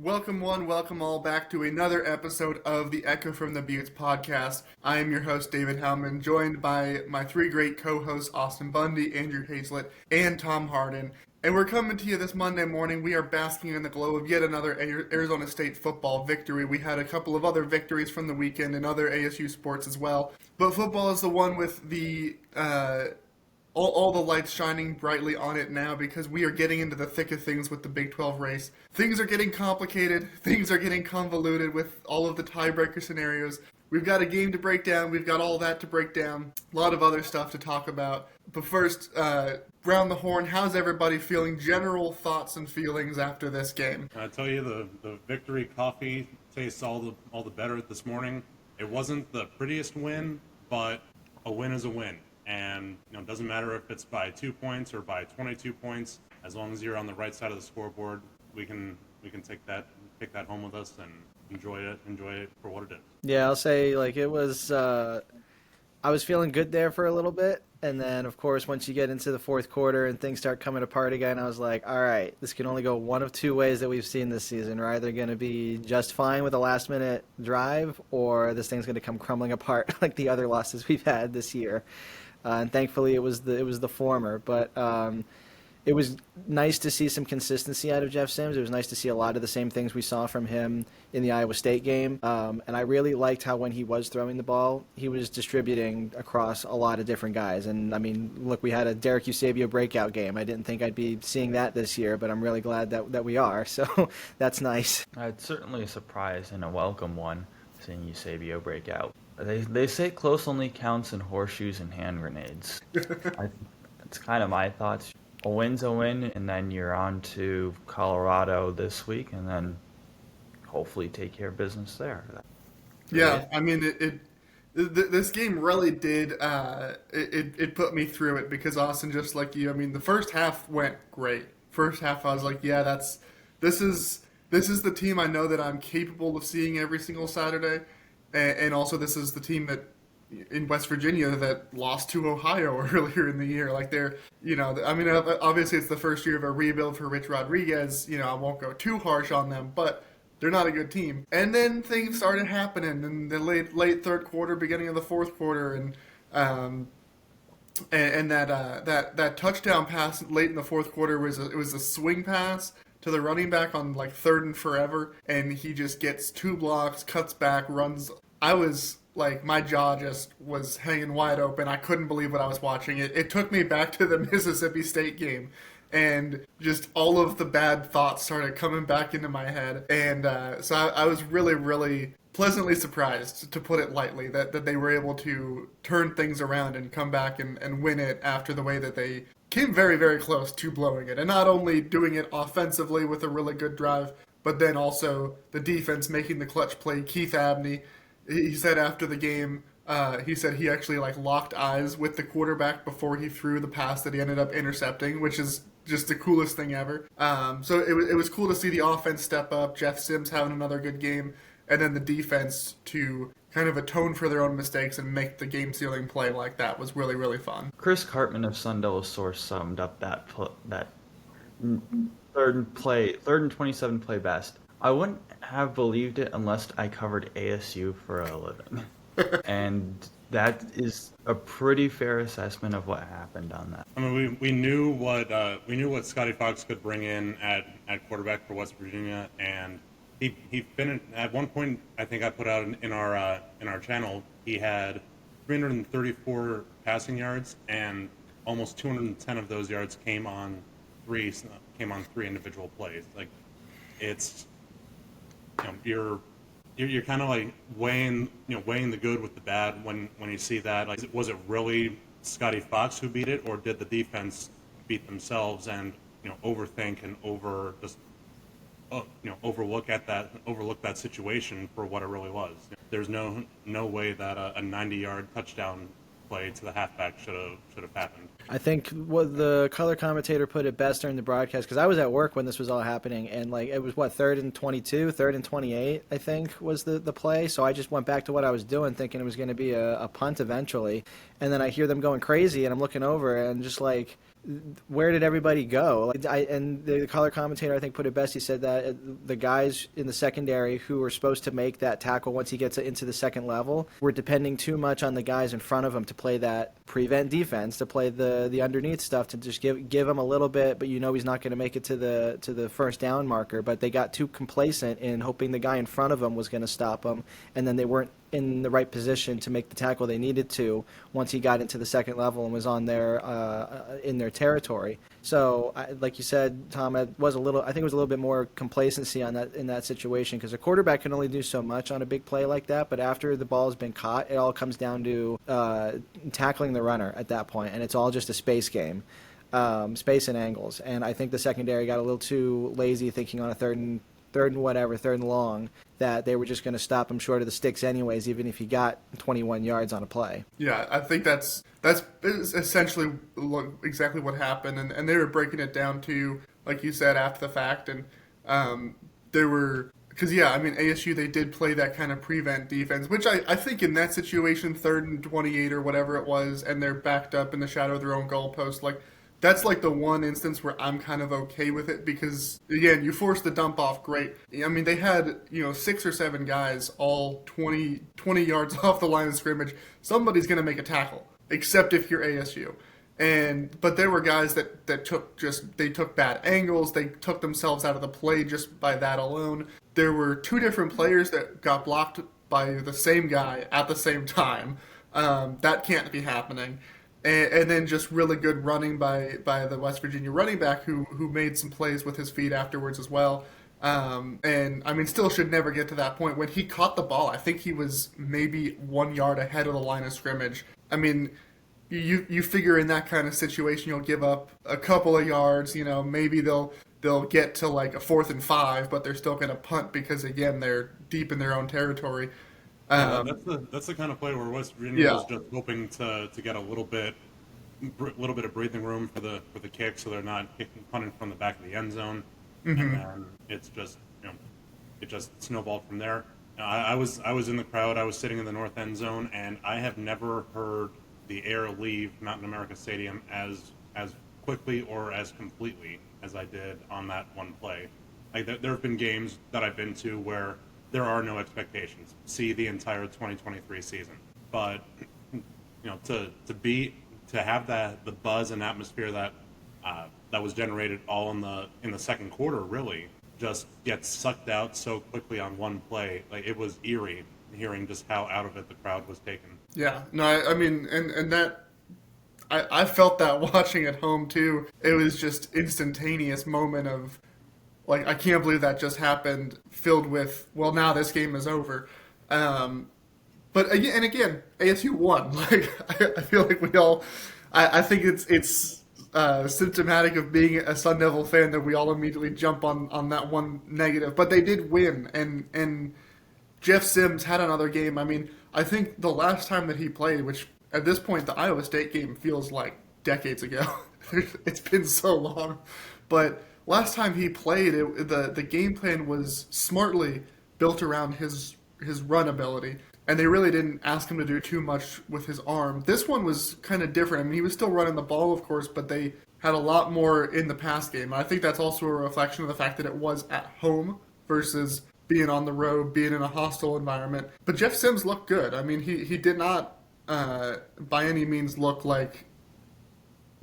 Welcome all back to another episode of the Echo from the Buttes podcast. I am your host, David Hellman, joined by my three great co-hosts, Austin Bundy, Andrew Hazlett, and Tom Harden. And we're coming to you this Monday morning. We are basking in the glow of yet another Arizona State football victory. We had a couple of other victories from the weekend in other ASU sports as well. But football is the one with the all the lights shining brightly on it now because we are getting into the thick of things with the Big 12 race. Things are getting complicated. Things are getting convoluted with all of the tiebreaker scenarios. We've got a game to break down. We've got all that to break down. A lot of other stuff to talk about. But first, round the horn, how's everybody feeling? General thoughts and feelings after this game? I tell you, the victory coffee tastes all the better this morning. It wasn't the prettiest win, but a win is a win. And it doesn't matter if it's by 2 points or by 22 points. As long as you're on the right side of the scoreboard, we can take that home with us and enjoy it for what it is. Yeah, I'll say it was. I was feeling good there for a little bit, and then of course once you get into the fourth quarter and things start coming apart again, I was like, all right, this can only go one of two ways that we've seen this season. We're either going to be just fine with a last-minute drive, or this thing's going to come crumbling apart like the other losses we've had this year. And thankfully, it was the former. But it was nice to see some consistency out of Jeff Sims. It was nice to see a lot of the same things we saw from him in the Iowa State game. And I really liked how when he was throwing the ball, he was distributing across a lot of different guys. And, I mean, look, we had a Derek Eusebio breakout game. I didn't think I'd be seeing that this year, but I'm really glad that we are. So that's nice. It's certainly a surprise and a welcome one, seeing Eusebio break out. They say close only counts in horseshoes and hand grenades. It's kind of my thoughts. A win's a win, and then you're on to Colorado this week, and then hopefully take care of business there. Yeah, I mean, this game really did, it put me through it because Austin, just like you, I mean, the first half went great. First half, I was like, yeah, this is the team I know that I'm capable of seeing every single Saturday. And also, this is the team that in West Virginia that lost to Ohio earlier in the year. Like they're, I mean, obviously it's the first year of a rebuild for Rich Rodriguez. I won't go too harsh on them, but they're not a good team. And then things started happening in the late third quarter, beginning of the fourth quarter, and that touchdown pass late in the fourth quarter was a swing pass to the running back on third and forever, and he just gets two blocks, cuts back, runs. I was my jaw just was hanging wide open. I couldn't believe what I was watching. It took me back to the Mississippi State game, and just all of the bad thoughts started coming back into my head. And so I was really, really pleasantly surprised, to put it lightly, that they were able to turn things around and come back and win it after the way that they came very, very close to blowing it. And not only doing it offensively with a really good drive, but then also the defense making the clutch play. Keith Abney, he said after the game, he said he actually locked eyes with the quarterback before he threw the pass that he ended up intercepting, which is just the coolest thing ever. So it was cool to see the offense step up, Jeff Sims having another good game, and then the defense to kind of atone for their own mistakes and make the game-sealing play like that was really, really fun. Chris Cartman of Sun Devil Source summed up that third and 27 play best. I wouldn't have believed it unless I covered ASU for a living. And that is a pretty fair assessment of what happened on that. I mean, we knew what Scotty Fox could bring in at quarterback for West Virginia, and he finished at one point. I think I put out in our channel, he had 334 passing yards, and almost 210 of those yards came on three individual plays. It's you're kind of weighing the good with the bad when you see that. Was it really Scotty Fox who beat it, or did the defense beat themselves and overthink and overlook that situation for what it really was? There's no way that a 90-yard touchdown play to the halfback should have happened. I think what the color commentator put it best during the broadcast, because I was at work when this was all happening, and it was third and 22, third and 28, I think was the play. So I just went back to what I was doing, thinking it was going to be a punt eventually, and then I hear them going crazy, and I'm looking over and just where did everybody go? And the color commentator, I think, put it best. He said that the guys in the secondary who were supposed to make that tackle once he gets into the second level were depending too much on the guys in front of him to play that prevent defense, to play the underneath stuff, to just give him a little bit, but he's not going to make it to the first down marker. But they got too complacent in hoping the guy in front of him was going to stop him, and then they weren't in the right position to make the tackle they needed to once he got into the second level and was on their in their territory. So, like you said, Tom, I think it was a little bit more complacency in that situation, because a quarterback can only do so much on a big play like that. But after the ball has been caught, it all comes down to tackling the runner at that point, and it's all just a space game, space and angles. And I think the secondary got a little too lazy, thinking on a third and long, that they were just going to stop him short of the sticks anyways, even if he got 21 yards on a play. Yeah, I think that's essentially exactly what happened, and they were breaking it down to you, like you said, after the fact, and there were, because ASU, they did play that kind of prevent defense, which I think in that situation, 3rd and 28 or whatever it was, and they're backed up in the shadow of their own goalpost, like, that's like the one instance where I'm kind of okay with it, because, again, you force the dump off, great. I mean, they had, 6 or 7 guys all 20 yards off the line of scrimmage. Somebody's going to make a tackle, except if you're ASU. But there were guys that took bad angles. They took themselves out of the play just by that alone. There were 2 different players that got blocked by the same guy at the same time. That can't be happening. And then just really good running by the West Virginia running back who made some plays with his feet afterwards as well. And I mean, still should never get to that point. When he caught the ball, I think he was maybe 1 yard ahead of the line of scrimmage. I mean, you figure in that kind of situation, you'll give up a couple of yards. Maybe they'll get to like a 4th and 5, but they're still going to punt because, again, they're deep in their own territory. That's the kind of play where West Virginia was just hoping to get a little bit of breathing room for the kick, so they're not punting from the back of the end zone, and then it's just it just snowballed from there. I was in the crowd. I was sitting in the north end zone, and I have never heard the air leave Mountain America Stadium as quickly or as completely as I did on that one play. Like there have been games that I've been to where there are no expectations. See the entire 2023 season, but to have the buzz and atmosphere that was generated all in the second quarter really just gets sucked out so quickly on one play. Like, it was eerie hearing just how out of it the crowd was taken. Yeah, no, I mean, and that I felt that watching at home too. It was just instantaneous moment of, like, I can't believe that just happened, filled with, well, now this game is over. But again, ASU won. Like, I feel like we all, I think it's symptomatic of being a Sun Devil fan that we all immediately jump on that one negative. But they did win, and Jeff Sims had another game. I mean, I think the last time that he played, which at this point the Iowa State game feels like decades ago. It's been so long. But last time he played, the game plan was smartly built around his run ability, and they really didn't ask him to do too much with his arm. This one was kind of different. I mean, he was still running the ball, of course, but they had a lot more in the pass game. I think that's also a reflection of the fact that it was at home versus being on the road, being in a hostile environment. But Jeff Sims looked good. I mean, he did not by any means look like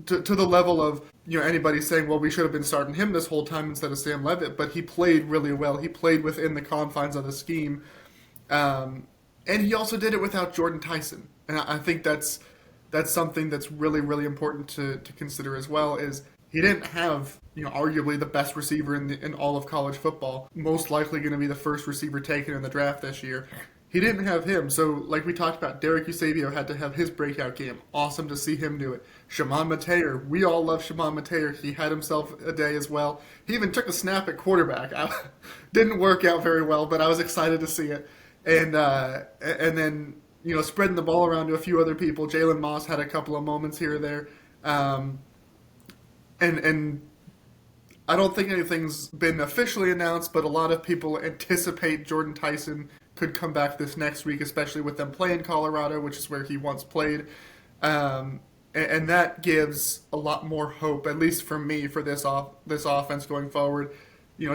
to the level of anybody saying, well, we should have been starting him this whole time instead of Sam Levitt, but he played really well. He played within the confines of the scheme. And he also did it without Jordan Tyson. And I think that's something that's really, really important to consider as well, is he didn't have, arguably the best receiver in all of college football, most likely going to be the first receiver taken in the draft this year. He didn't have him, so like we talked about, Derek Eusebio had to have his breakout game. Awesome to see him do it. Shimon Mateer, we all love Shimon Mateer. He had himself a day as well. He even took a snap at quarterback. Didn't work out very well, but I was excited to see it. And then spreading the ball around to a few other people. Jalen Moss had a couple of moments here or there, and I don't think anything's been officially announced, but a lot of people anticipate Jordan Tyson could come back this next week, especially with them playing Colorado, which is where he once played. and that gives a lot more hope, at least for me, for this offense going forward.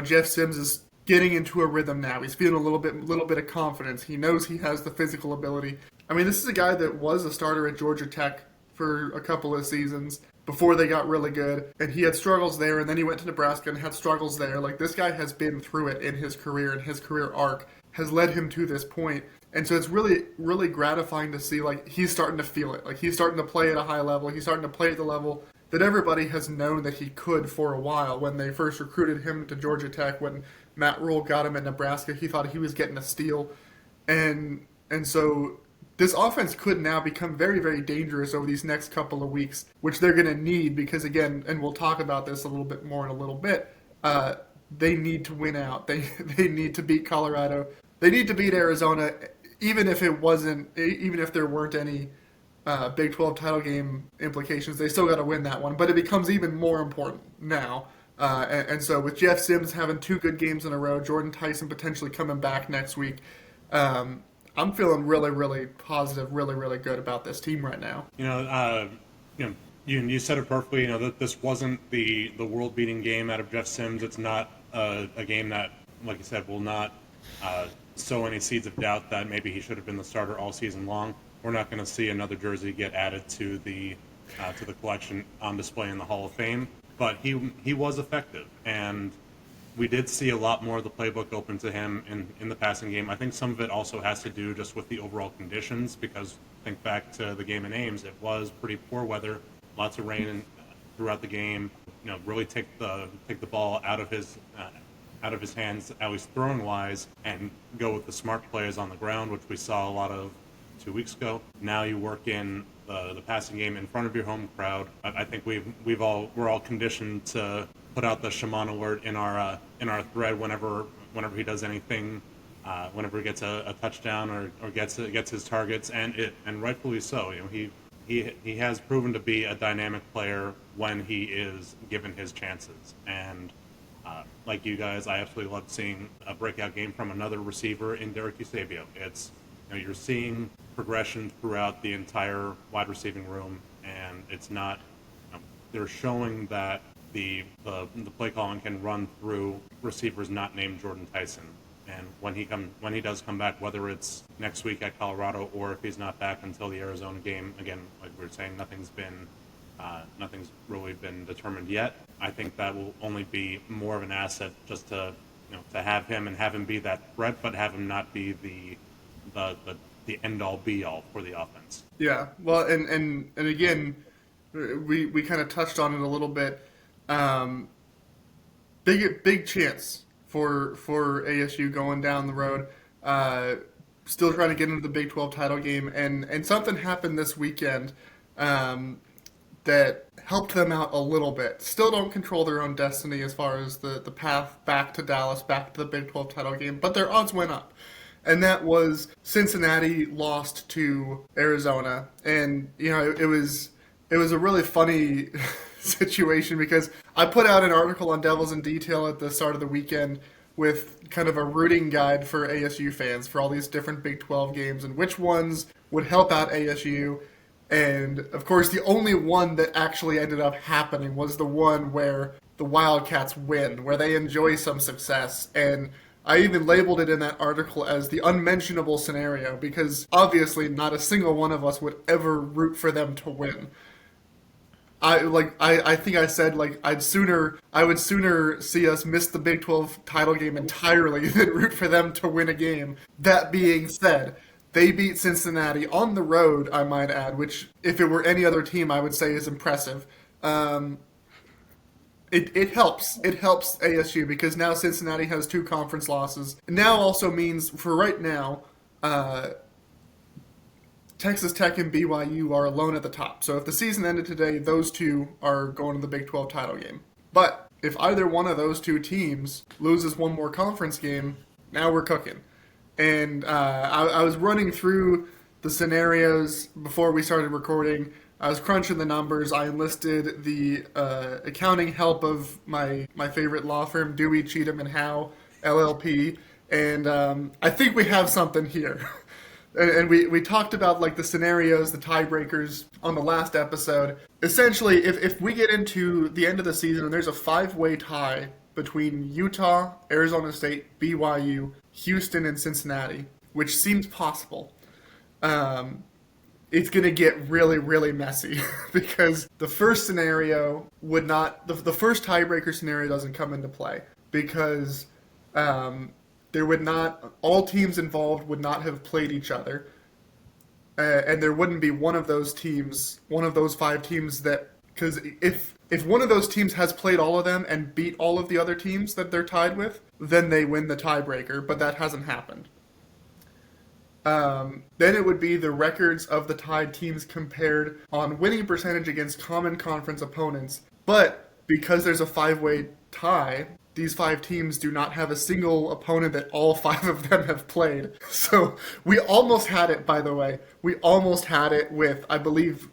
Jeff Sims is getting into a rhythm now. He's feeling a little bit of confidence. He knows he has the physical ability. I mean, this is a guy that was a starter at Georgia Tech for a couple of seasons before they got really good, and he had struggles there, and then he went to Nebraska and had struggles there. Like, this guy has been through it in his career, and his career arc has led him to this point. And so it's really, really gratifying to see, like, he's starting to feel it. Like, he's starting to play at a high level. He's starting to play at the level that everybody has known that he could for a while. When they first recruited him to Georgia Tech, when Matt Rule got him at Nebraska, he thought he was getting a steal. And so this offense could now become very, very dangerous over these next couple of weeks, which they're going to need because, again, and we'll talk about this a little bit more in a little bit, they need to win out. They need to beat Colorado. They need to beat Arizona, even if there weren't any Big 12 title game implications. They still got to win that one, but it becomes even more important now. And so with Jeff Sims having 2 good games in a row, Jordan Tyson potentially coming back next week, I'm feeling really, really positive, really, really good about this team right now. You said it perfectly. That this wasn't the world-beating game out of Jeff Sims. It's not a game that, like you said, will not sow any seeds of doubt that maybe he should have been the starter all season long. We're not going to see another jersey get added to the collection on display in the Hall of Fame. But he was effective, and we did see a lot more of the playbook open to him in the passing game. I think some of it also has to do just with the overall conditions, because think back to the game in Ames, it was pretty poor weather, lots of rain throughout the game. Really take the ball out of his hands, at least throwing wise, and go with the smart plays on the ground, which we saw a lot of 2 weeks ago. Now you work in the passing game in front of your home crowd. I think we're all conditioned to put out the Shaman alert in our thread whenever he does anything, whenever he gets a touchdown or gets his targets, and rightfully so. He has proven to be a dynamic player when he is given his chances. And like you guys, I absolutely loved seeing a breakout game from another receiver in Derek Eusebio. It's you're seeing progression throughout the entire wide receiving room, and it's not. They're showing that the play calling can run through receivers not named Jordan Tyson. And when he does come back, whether it's next week at Colorado or if he's not back until the Arizona game, again, like we were saying, nothing's really been determined yet. I think that will only be more of an asset just to have him and have him be that threat, but have him not be the end all be all for the offense. Yeah, well, and again, we kind of touched on it a little bit. Big chance for ASU going down the road. Still trying to get into the Big 12 title game, and something happened this weekend that helped them out a little bit. Still don't control their own destiny as far as the path back to Dallas, back to the Big 12 title game, but their odds went up. And that was Cincinnati lost to Arizona. And, it was a really funny situation because I put out an article on Devils in Detail at the start of the weekend with kind of a rooting guide for ASU fans for all these different Big 12 games and which ones would help out ASU. And, of course, the only one that actually ended up happening was the one where the Wildcats win, where they enjoy some success. And I even labeled it in that article as the unmentionable scenario because obviously not a single one of us would ever root for them to win. I think I said I would sooner see us miss the Big 12 title game entirely than root for them to win a game. That being said, they beat Cincinnati on the road, I might add, which if it were any other team I would say is impressive. It helps. It helps ASU because now Cincinnati has 2 conference losses. It now also means, for right now, Texas Tech and BYU are alone at the top. So if the season ended today, those 2 are going to the Big 12 title game. But if either one of those 2 teams loses one more conference game, now we're cooking. And I was running through the scenarios before we started recording. I was crunching the numbers. I enlisted the accounting help of my favorite law firm, Dewey, Cheatham, and Howe, LLP. And I think we have something here. And we talked about like the scenarios, the tiebreakers on the last episode. Essentially, if we get into the end of the season and there's a five-way tie between Utah, Arizona State, BYU, Houston, and Cincinnati, which seems possible, it's going to get really, really messy because the first scenario would not, the first tiebreaker scenario doesn't come into play because there would not, all teams involved would not have played each other. And there wouldn't be one of those teams, one of those five teams that, because if one of those teams has played all of them and beat all of the other teams that they're tied with, then they win the tiebreaker, but that hasn't happened. Then it would be the records of the tied teams compared on winning percentage against common conference opponents. But because there's a five-way tie, these five teams do not have a single opponent that all five of them have played. So we almost had it, by the way. We almost had it with, I believe,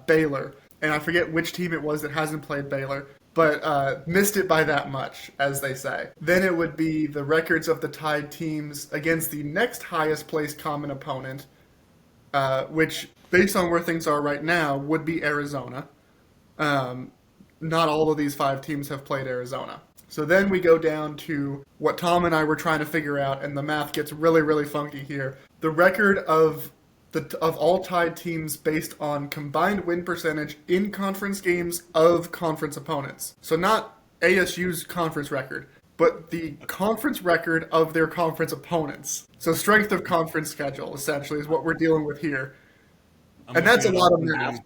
Baylor. And I forget which team it was that hasn't played Baylor. But missed it by that much, as they say. Then it would be the records of the tied teams against the next highest placed common opponent, which, based on where things are right now, would be Arizona. Not all of these five teams have played Arizona. So then we go down to what Tom and I were trying to figure out, and the math gets really, really funky here. The record of all tied teams based on combined win percentage in conference games of conference opponents. So not ASU's conference record, but the conference record of their conference opponents. So strength of conference schedule, essentially, is what we're dealing with here. And that's a lot of math.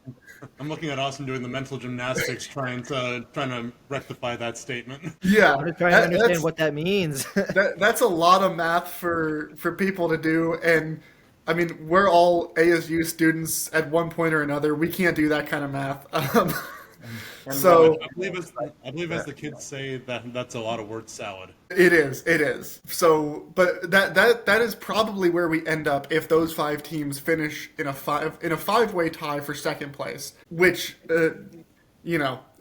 I'm looking at Austin doing the mental gymnastics, trying to rectify that statement. Yeah, I'm trying to understand what that means. That's a lot of math for people to do, and I mean, we're all ASU students at one point or another. We can't do that kind of math. So I believe as the kids say, that's a lot of word salad. It is. So, but that is probably where we end up if those five teams finish in a five-way tie for second place. Which,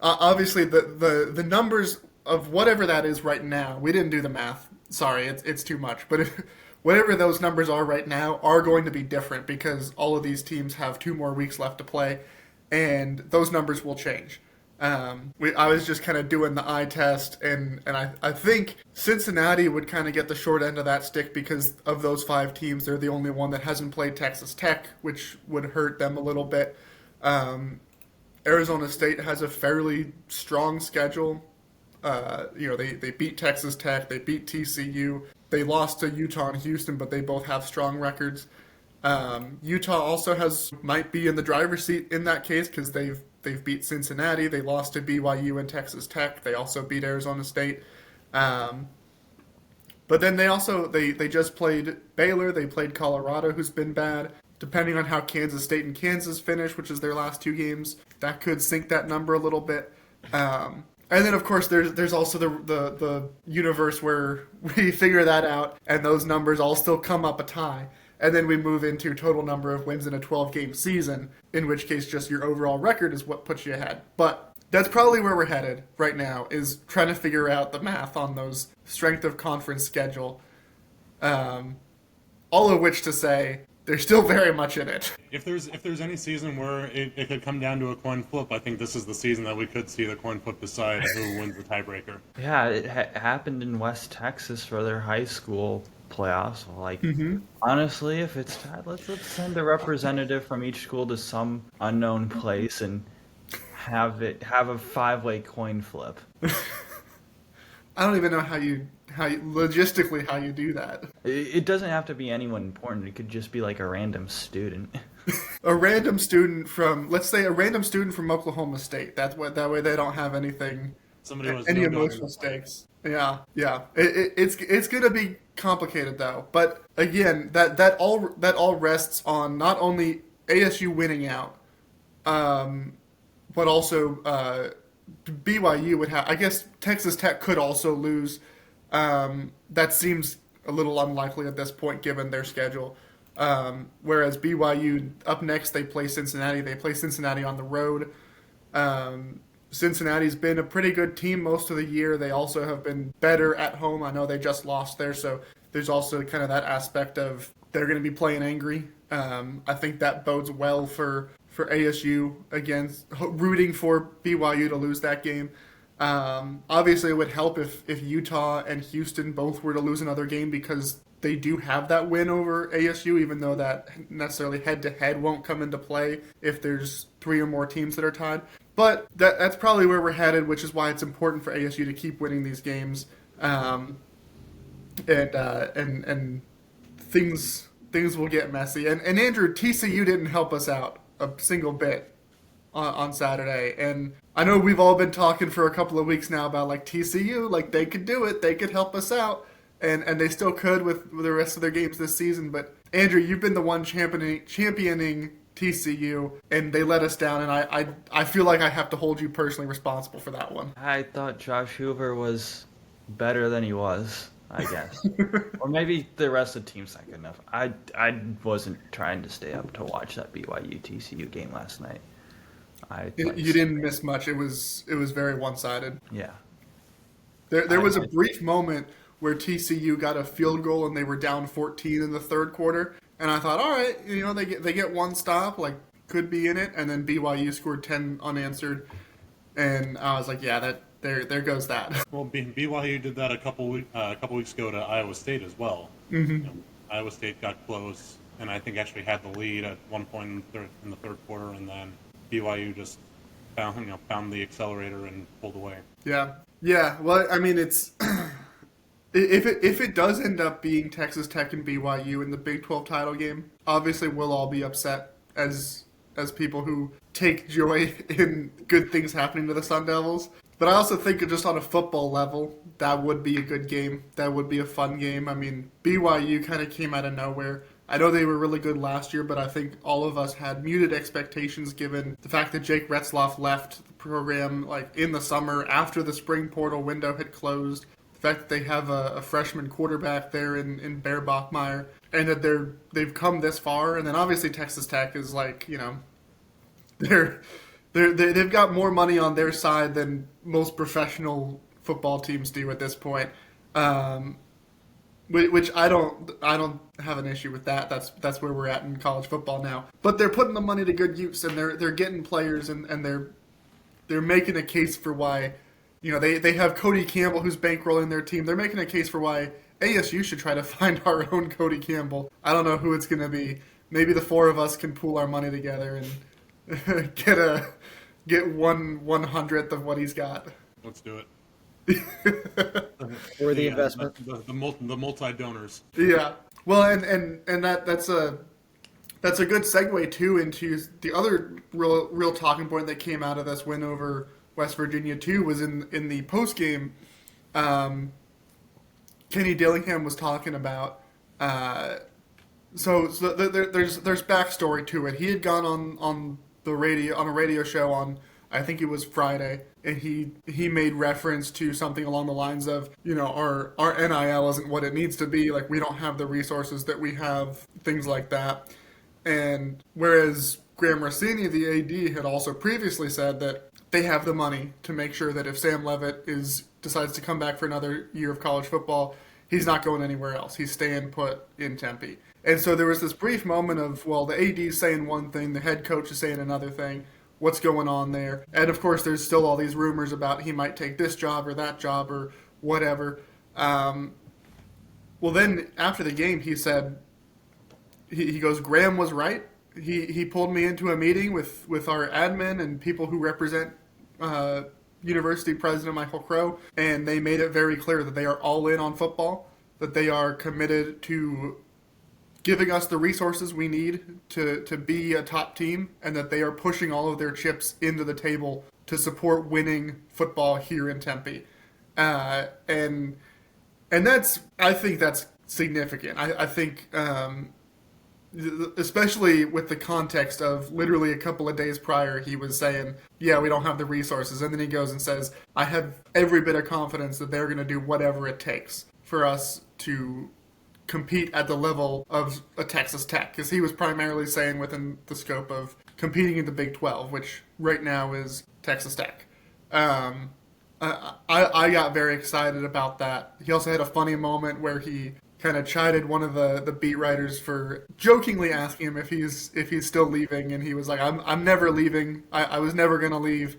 obviously the numbers of whatever that is right now. We didn't do the math. Sorry, it's too much. But whatever those numbers are right now are going to be different because all of these teams have 2 more weeks left to play, and those numbers will change. I was just kind of doing the eye test, and I think Cincinnati would kind of get the short end of that stick because of those 5 teams. They're the only one that hasn't played Texas Tech, which would hurt them a little bit. Arizona State has a fairly strong schedule. They beat Texas Tech, they beat TCU, they lost to Utah and Houston, but they both have strong records. Utah also might be in the driver's seat in that case because they've beat Cincinnati, they lost to BYU and Texas Tech, they also beat Arizona State. But then they just played Baylor, they played Colorado, who's been bad. Depending on how Kansas State and Kansas finish, which is their last 2 games, that could sink that number a little bit. And then, of course, there's also the universe where we figure that out, and those numbers all still come up a tie. And then we move into total number of wins in a 12-game season, in which case just your overall record is what puts you ahead. But that's probably where we're headed right now, is trying to figure out the math on those strength of conference schedule. All of which to say, they're still very much in it. If there's any season where it could come down to a coin flip, I think this is the season that we could see the coin flip decide who wins the tiebreaker. Yeah, it happened in West Texas for their high school playoffs. Honestly, if it's tied, let's send a representative from each school to some unknown place and have a 5-way coin flip. I don't even know how you logistically how you do that. It doesn't have to be anyone important. It could just be like a random student. A random student from, let's say, a random student from Oklahoma State. That way they don't have anything, any emotional stakes. Yeah. It's gonna be complicated though. But again, that all rests on not only ASU winning out, but also BYU would have. I guess Texas Tech could also lose. That seems a little unlikely at this point given their schedule. Whereas BYU, up next, they play Cincinnati. They play Cincinnati on the road. Cincinnati's been a pretty good team most of the year. They also have been better at home. I know they just lost there, so there's also kind of that aspect of they're going to be playing angry I think that bodes well for ASU against rooting for BYU to lose that game. Obviously, it would help if Utah and Houston both were to lose another game because they do have that win over ASU, even though that necessarily head-to-head won't come into play if there's 3 or more teams that are tied. But that's probably where we're headed, which is why it's important for ASU to keep winning these games. And things will get messy. And Andrew, TCU didn't help us out a single bit on Saturday. And I know we've all been talking for a couple of weeks now about like TCU, like they could do it, they could help us out. And they still could with the rest of their games this season. But Andrew, you've been the one championing TCU, and they let us down. And I feel like I have to hold you personally responsible for that one. I thought Josh Hoover was better than he was, I guess. Or maybe the rest of the team's not good enough. I wasn't trying to stay up to watch that BYU TCU game last night. You didn't miss much. It was very one-sided. Yeah. There was a brief moment where TCU got a field goal and they were down 14 in the third quarter, and I thought, all right, they get one stop, like could be in it, and then BYU scored 10 unanswered, and I was like, yeah, that there goes that. Well, BYU did that a couple weeks ago to Iowa State as well. Mm-hmm. Iowa State got close, and I think actually had the lead at one point in the third quarter, and then BYU just found the accelerator and pulled away. Yeah. Well, I mean, it's if it does end up being Texas Tech and BYU in the Big 12 title game, obviously we'll all be upset as people who take joy in good things happening to the Sun Devils. But I also think just on a football level, that would be a good game. That would be a fun game. I mean, BYU kind of came out of nowhere. I know they were really good last year, but I think all of us had muted expectations given the fact that Jake Retzloff left the program like in the summer after the spring portal window had closed. The fact that they have a freshman quarterback there in Bear Bachmeier, and that they've come this far. And then obviously Texas Tech is like, they've got more money on their side than most professional football teams do at this point. Which I don't have an issue with that. That's where we're at in college football now. But they're putting the money to good use, and they're getting players, and they're making a case for why, they have Cody Campbell who's bankrolling their team. They're making a case for why ASU should try to find our own Cody Campbell. I don't know who it's going to be. Maybe the 4 of us can pool our money together and get 1/100th of what he's got. Let's do it. Or the investment. The multi-donors. Yeah. Well, and that's a good segue too into the other real talking point that came out of this win over West Virginia too was in the post game. Kenny Dillingham was talking about. So there's backstory to it. He had gone on a radio show on, I think it was Friday, and he made reference to something along the lines of, our NIL isn't what it needs to be, like we don't have the resources that we have, things like that. And whereas Graham Rossini, the AD, had also previously said that they have the money to make sure that if Sam Leavitt decides to come back for another year of college football, he's not going anywhere else. He's staying put in Tempe. And so there was this brief moment of, well, the AD is saying one thing, the head coach is saying another thing. What's going on there? And of course, there's still all these rumors about he might take this job or that job or whatever. Well, then after the game, he said, he goes, Graham was right. He pulled me into a meeting with our admin and people who represent University President Michael Crow, and they made it very clear that they are all in on football, that they are committed to giving us the resources we need to be a top team, and that they are pushing all of their chips into the table to support winning football here in Tempe. And I think that's significant. I think, especially with the context of literally a couple of days prior, he was saying, yeah, we don't have the resources. And then he goes and says, I have every bit of confidence that they're going to do whatever it takes for us to compete at the level of a Texas Tech, because he was primarily saying within the scope of competing in the Big 12, which right now is Texas Tech. I got very excited about that. He also had a funny moment where he kind of chided one of the beat writers for jokingly asking him if he's still leaving, and he was like, I'm never leaving. I was never gonna leave.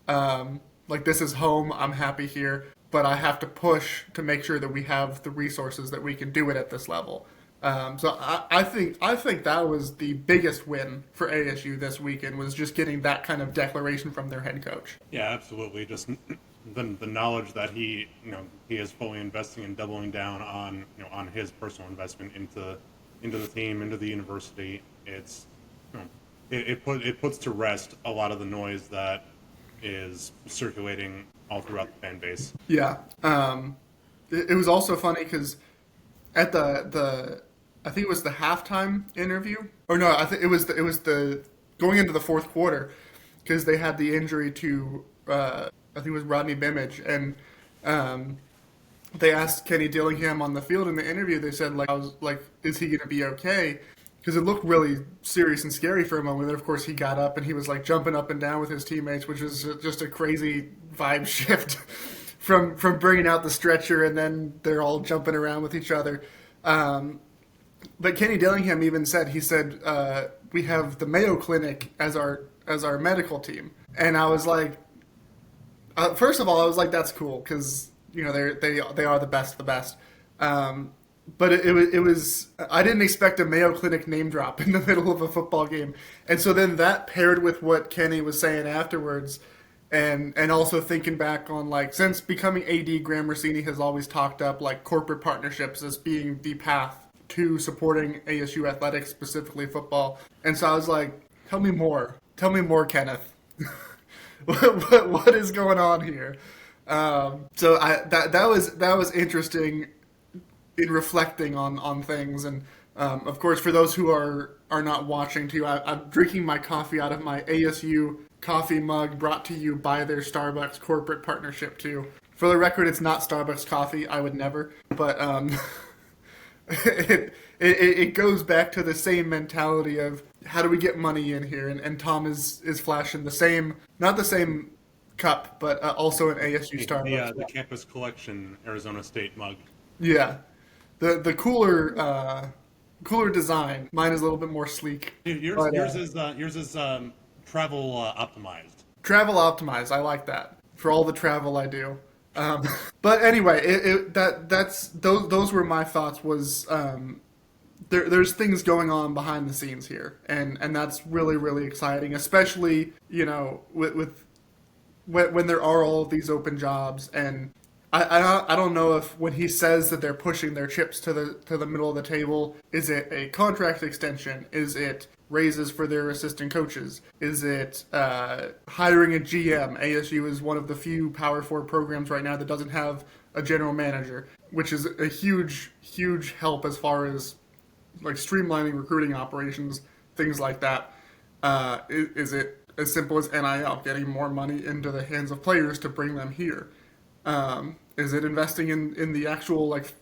Like, this is home. I'm happy here, but I have to push to make sure that we have the resources that we can do it at this level. So I think that was the biggest win for ASU this weekend, was just getting that kind of declaration from their head coach. Yeah, absolutely. Just the knowledge that he is fully investing and doubling down on on his personal investment into the team, into the university. It's it puts to rest a lot of the noise that is circulating all throughout the fan base. Yeah. It was also funny because at the I think it was the halftime interview, or no, I think it was the going into the fourth quarter, because they had the injury to I think it was Rodney Bimage, and they asked Kenny Dillingham on the field in the interview. They said, like, I was like, is he going to be okay? Because it looked really serious and scary for a moment. And of course, he got up and he was like jumping up and down with his teammates, which was just a crazy vibe shift from bringing out the stretcher, and then they're all jumping around with each other. But Kenny Dillingham even said, we have the Mayo Clinic as our medical team, and I was like, first of all, I was like, that's cool, because they are the best of the best. But it was I didn't expect a Mayo Clinic name drop in the middle of a football game, and so then that paired with what Kenny was saying afterwards, and also thinking back on, like, since becoming AD, Graham Rossini has always talked up like corporate partnerships as being the path to supporting ASU athletics, specifically football. And so I was like, tell me more, Kenneth. what is going on here? So that was interesting in reflecting on things. And of course, for those who are not watching too, I'm drinking my coffee out of my ASU coffee mug, brought to you by their Starbucks corporate partnership too. For the record, it's not Starbucks coffee. I would never. But it goes back to the same mentality of, how do we get money in here? And Tom is flashing the same, not the same cup, but also an ASU Starbucks. The Campus Collection Arizona State mug. Yeah, the cooler design. Mine is a little bit more sleek. Yours is travel optimized. Travel optimized. I like that for all the travel I do. But anyway, those were my thoughts. Was there's things going on behind the scenes here, and that's really, really exciting, especially with when there are all of these open jobs. And I don't know if when he says that they're pushing their chips to the middle of the table, is it a contract extension? Is it raises for their assistant coaches? Is it hiring a GM? ASU is one of the few Power 4 programs right now that doesn't have a general manager, which is a huge, huge help as far as like streamlining recruiting operations, things like that. Is it as simple as NIL, getting more money into the hands of players to bring them here? Is it investing in the actual like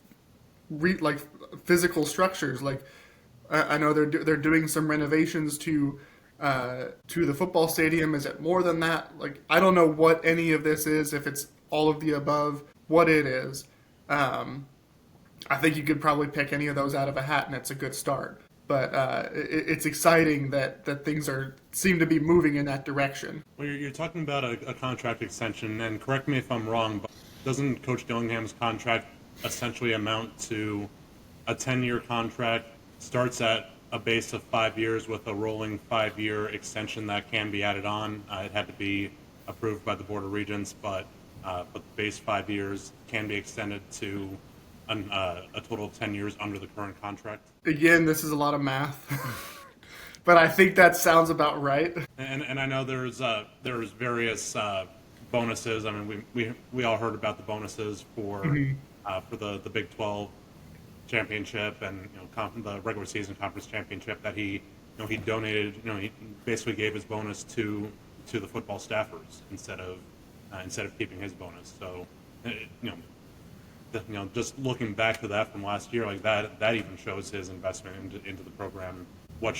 physical structures? Like, I know they're doing some renovations to the football stadium. Is it more than that? Like, I don't know what any of this is. If it's all of the above, what it is. I think you could probably pick any of those out of a hat, and it's a good start. But it's exciting that things seem to be moving in that direction. Well, you're talking about a contract extension, and correct me if I'm wrong, but doesn't Coach Dillingham's contract essentially amount to a 10-year contract? Starts at a base of 5 years with a rolling 5-year extension that can be added on. It had to be approved by the Board of Regents, but the base 5 years can be extended to a total of 10 years under the current contract. Again, this is a lot of math, but I think that sounds about right. And I know there's various bonuses. I mean, we all heard about the bonuses for the Big 12 championship and the regular season conference championship that he donated. He basically gave his bonus to the football staffers instead of keeping his bonus. So just looking back to that from last year, like that even shows his investment into the program. What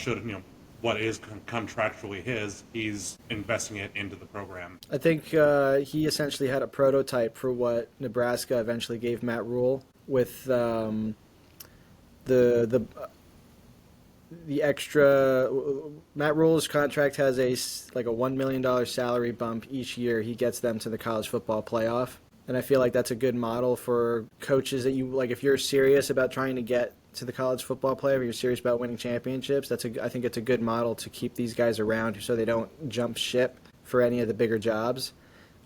is contractually his, he's investing it into the program. I think he essentially had a prototype for what Nebraska eventually gave Matt Rule with the extra. Matt Rule's contract has a $1 million salary bump each year he gets them to the college football playoff. And I feel like that's a good model for coaches that you like. If you're serious about trying to get to the college football playoff, or you're serious about winning championships, I think it's a good model to keep these guys around so they don't jump ship for any of the bigger jobs.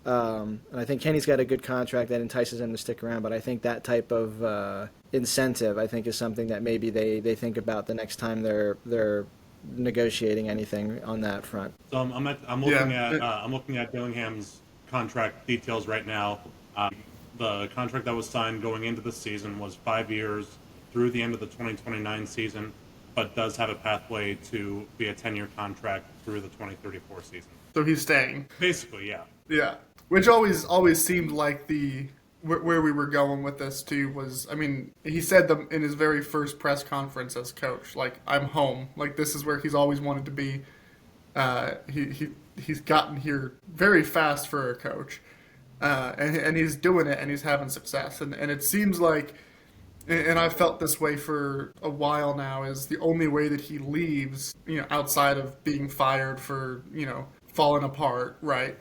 And I think Kenny's got a good contract that entices him to stick around. But I think that type of incentive, I think, is something that maybe they think about the next time they're negotiating anything on that front. So I'm looking at Dillingham's contract details right now. The contract that was signed going into the season was 5 years through the end of the 2029 season, but does have a pathway to be a 10-year contract through the 2034 season. So he's staying. Basically, yeah. Yeah. Which always seemed like where we were going with this too was, I mean, he said in his very first press conference as coach, like, I'm home. Like, this is where he's always wanted to be. He's gotten here very fast for a coach. And he's doing it, and he's having success. And it seems like, and I've felt this way for a while now, is the only way that he leaves, outside of being fired for, falling apart, right?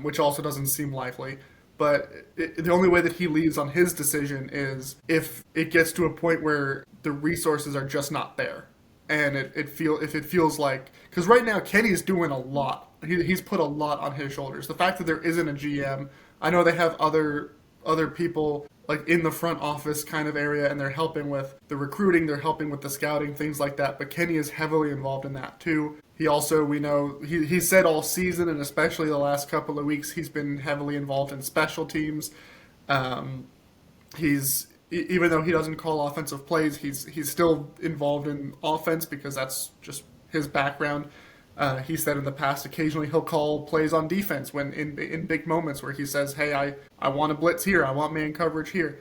Which also doesn't seem likely. But the only way that he leaves on his decision is if it gets to a point where the resources are just not there. And if it feels like, because right now Kenny's doing a lot. He's put a lot on his shoulders. The fact that there isn't a GM, I know they have other people like in the front office kind of area, and they're helping with the recruiting, they're helping with the scouting, things like that. But Kenny is heavily involved in that too. He also, we know, he said all season, and especially the last couple of weeks, he's been heavily involved in special teams. Even though he doesn't call offensive plays, he's still involved in offense because that's just his background. He said in the past, occasionally he'll call plays on defense when in big moments where he says, "Hey, I want to blitz here, I want man coverage here."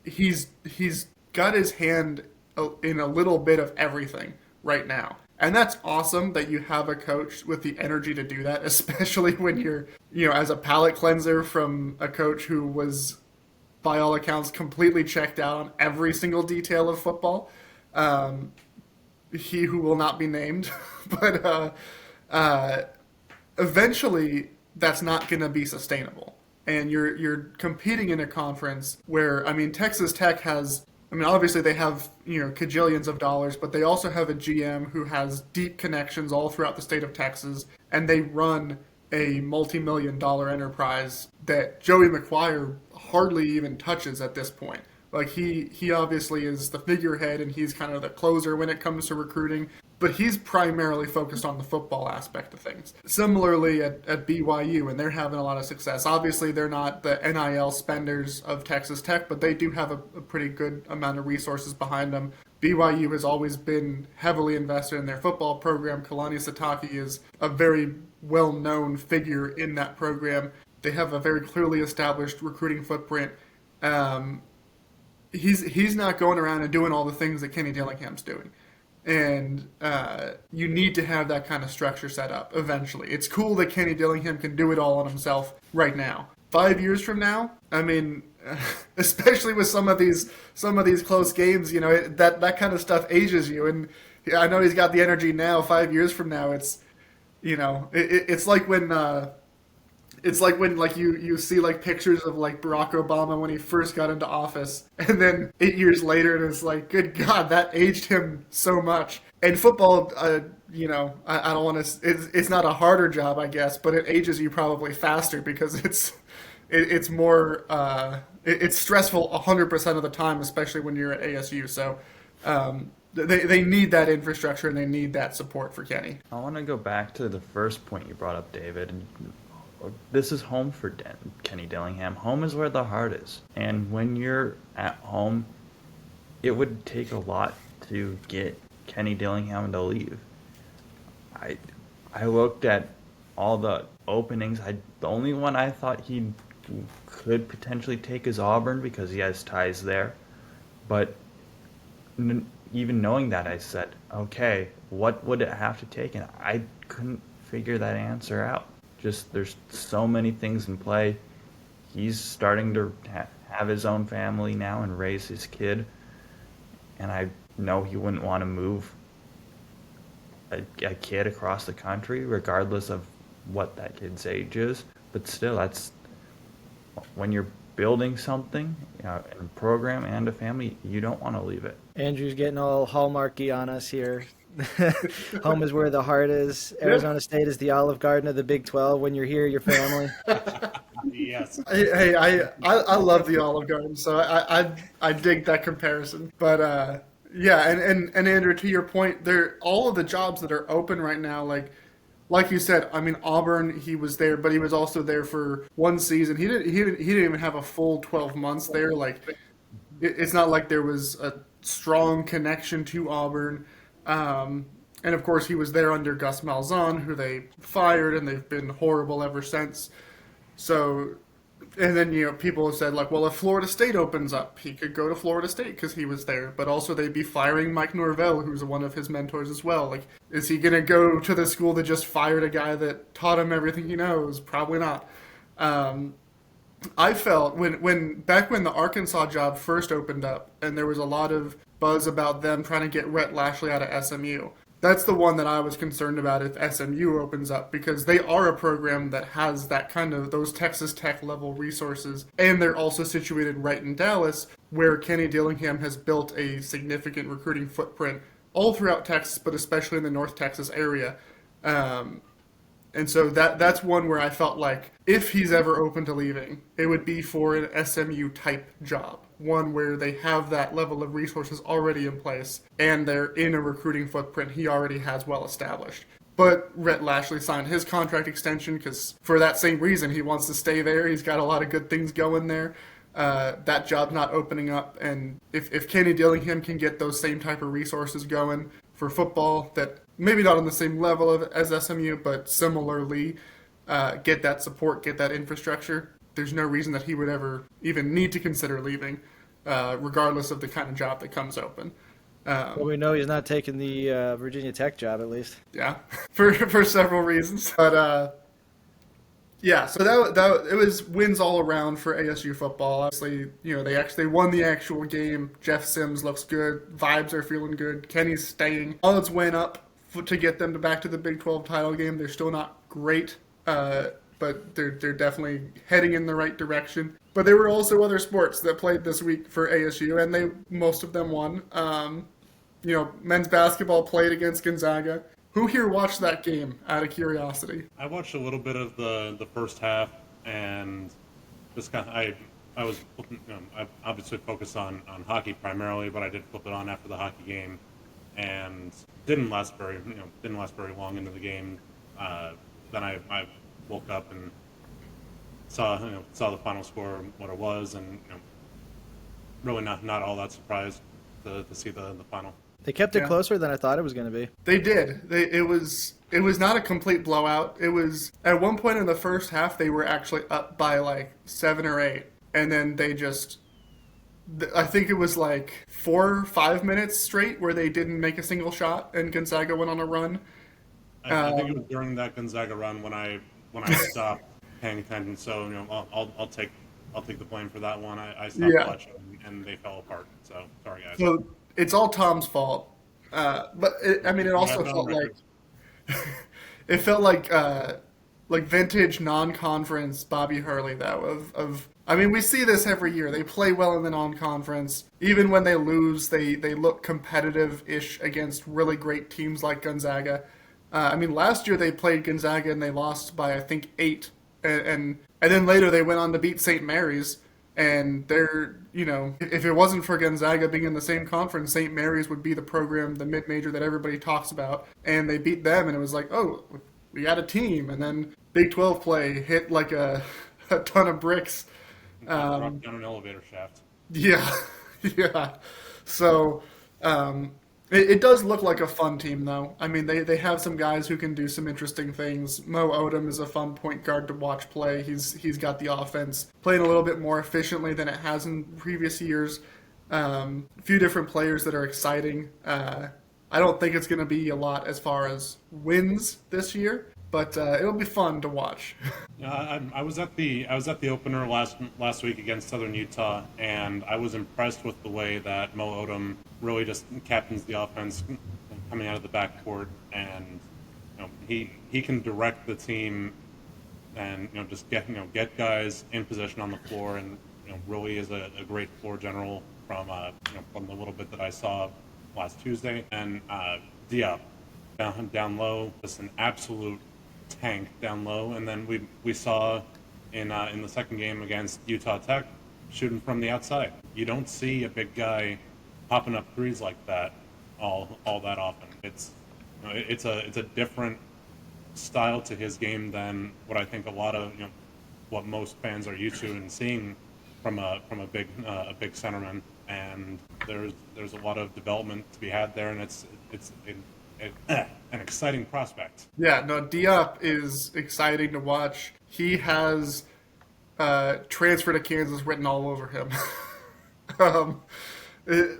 He's got his hand in a little bit of everything right now, and that's awesome that you have a coach with the energy to do that, especially when you're as a palate cleanser from a coach who was, by all accounts, completely checked out on every single detail of football. He who will not be named, but eventually that's not going to be sustainable. And you're competing in a conference where, I mean, Texas Tech has, I mean, obviously they have, cajillions of dollars, but they also have a GM who has deep connections all throughout the state of Texas, and they run a multi-million-dollar enterprise that Joey McGuire hardly even touches at this point. Like, he obviously is the figurehead, and he's kind of the closer when it comes to recruiting, but he's primarily focused on the football aspect of things. Similarly at BYU, and they're having a lot of success. Obviously, they're not the NIL spenders of Texas Tech, but they do have a pretty good amount of resources behind them. BYU has always been heavily invested in their football program. Kalani Sitake is a very well-known figure in that program. They have a very clearly established recruiting footprint. He's not going around and doing all the things that Kenny Dillingham's doing. And you need to have that kind of structure set up eventually. It's cool that Kenny Dillingham can do it all on himself right now. 5 years from now, I mean, especially with some of these close games, that kind of stuff ages you. And I know he's got the energy now. 5 years from now, it's it's like when you see like pictures of like Barack Obama when he first got into office, and then 8 years later, and it's like, good God, that aged him so much. And football, I don't want to. It's not a harder job, I guess, but it ages you probably faster because it's more it's stressful 100% of the time, especially when you're at ASU. So. They need that infrastructure and they need that support for Kenny. I want to go back to the first point you brought up, David. And this is home for Kenny Dillingham. Home is where the heart is. And when you're at home, it would take a lot to get Kenny Dillingham to leave. I looked at all the openings. The only one I thought he could potentially take is Auburn because he has ties there. But even knowing that, I said, okay, what would it have to take? And I couldn't figure that answer out. Just there's so many things in play. He's starting to have his own family now and raise his kid. and I know he wouldn't want to move a kid across the country, regardless of what that kid's age is. But still, that's when you're building something, a program and a family, you don't want to leave it. Andrew's getting all hallmarky on us here. Home is where the heart is. Arizona State is the Olive Garden of the Big 12. When you're here, your family. Yes. Hey, I love the Olive Garden, so I dig that comparison. But yeah, and Andrew, to your point, there all of the jobs that are open right now, like you said, I mean Auburn, he was there, but he was also there for one season. He didn't even have a full 12 months there. Like it's not like there was a strong connection to Auburn. And of course, he was there under Gus Malzahn, who they fired, and they've been horrible ever since. So, and then, people have said, like, well, if Florida State opens up, he could go to Florida State because he was there. But also, they'd be firing Mike Norvell, who's one of his mentors as well. Like, is he going to go to the school that just fired a guy that taught him everything he knows? Probably not. I felt back when the Arkansas job first opened up, and there was a lot of buzz about them trying to get Rhett Lashley out of SMU. That's the one that I was concerned about if SMU opens up, because they are a program that has that kind of those Texas Tech level resources, and they're also situated right in Dallas, where Kenny Dillingham has built a significant recruiting footprint all throughout Texas, but especially in the North Texas area. And so that's one where I felt like if he's ever open to leaving, it would be for an SMU type job. One where they have that level of resources already in place and they're in a recruiting footprint he already has well established. But Rhett Lashley signed his contract extension because for that same reason he wants to stay there. He's got a lot of good things going there. That job's not opening up. And if Kenny Dillingham can get those same type of resources going for football that maybe not on the same level as SMU, but similarly get that support, get that infrastructure, there's no reason that he would ever even need to consider leaving, regardless of the kind of job that comes open. Well, we know he's not taking the Virginia Tech job, at least. Yeah, for several reasons. But yeah, so that it was wins all around for ASU football. Obviously, they actually won the actual game. Jeff Sims looks good. Vibes are feeling good. Kenny's staying. All its went up to get them back to the Big 12 title game. They're still not great, but they're definitely heading in the right direction. But there were also other sports that played this week for ASU, and most of them won. Men's basketball played against Gonzaga. Who here watched that game out of curiosity? I watched a little bit of the first half, and just I was I obviously focused on hockey primarily, but I did flip it on after the hockey game, and didn't last very long into the game. Then I woke up and saw the final score, what it was, and really not all that surprised to see the final. They kept it closer than I thought it was going to be. They did. It was not a complete blowout. It was at one point in the first half they were actually up by like 7 or 8, and then they just. I think it was like 4 or 5 minutes straight where they didn't make a single shot, and Gonzaga went on a run. I think it was during that Gonzaga run when I stopped paying attention. So I'll take the blame for that one. I stopped watching and they fell apart. So sorry guys. So it's all Tom's fault. But it also felt like it felt like vintage non-conference Bobby Hurley though. We see this every year. They play well in the non-conference. Even when they lose, they look competitive-ish against really great teams like Gonzaga. Last year they played Gonzaga and they lost by, I think, 8. And then later they went on to beat St. Mary's. And they're, if it wasn't for Gonzaga being in the same conference, St. Mary's would be the program, the mid-major that everybody talks about. And they beat them, and it was like, oh, we got a team. And then Big 12 play hit like a ton of bricks. Dropped down an elevator shaft. Yeah, yeah. So it does look like a fun team, though. They have some guys who can do some interesting things. Mo Odom is a fun point guard to watch play. He's got the offense playing a little bit more efficiently than it has in previous years. A few different players that are exciting. I don't think it's going to be a lot as far as wins this year, but it'll be fun to watch. I was at the opener last week against Southern Utah, and I was impressed with the way that Mo Odom really just captains the offense coming out of the backcourt, and he can direct the team, and just get guys in position on the floor, and really is a great floor general from the little bit that I saw last Tuesday. And Diop down low, just an absolute tank down low. And then we saw in the second game against Utah Tech, shooting from the outside. You don't see a big guy popping up threes like that all that often. It's a different style to his game than what I think a lot of what most fans are used to and seeing from a big centerman. And there's a lot of development to be had there, and it's an exciting prospect. Yeah, no, Diop is exciting to watch. He has transfer to Kansas written all over him,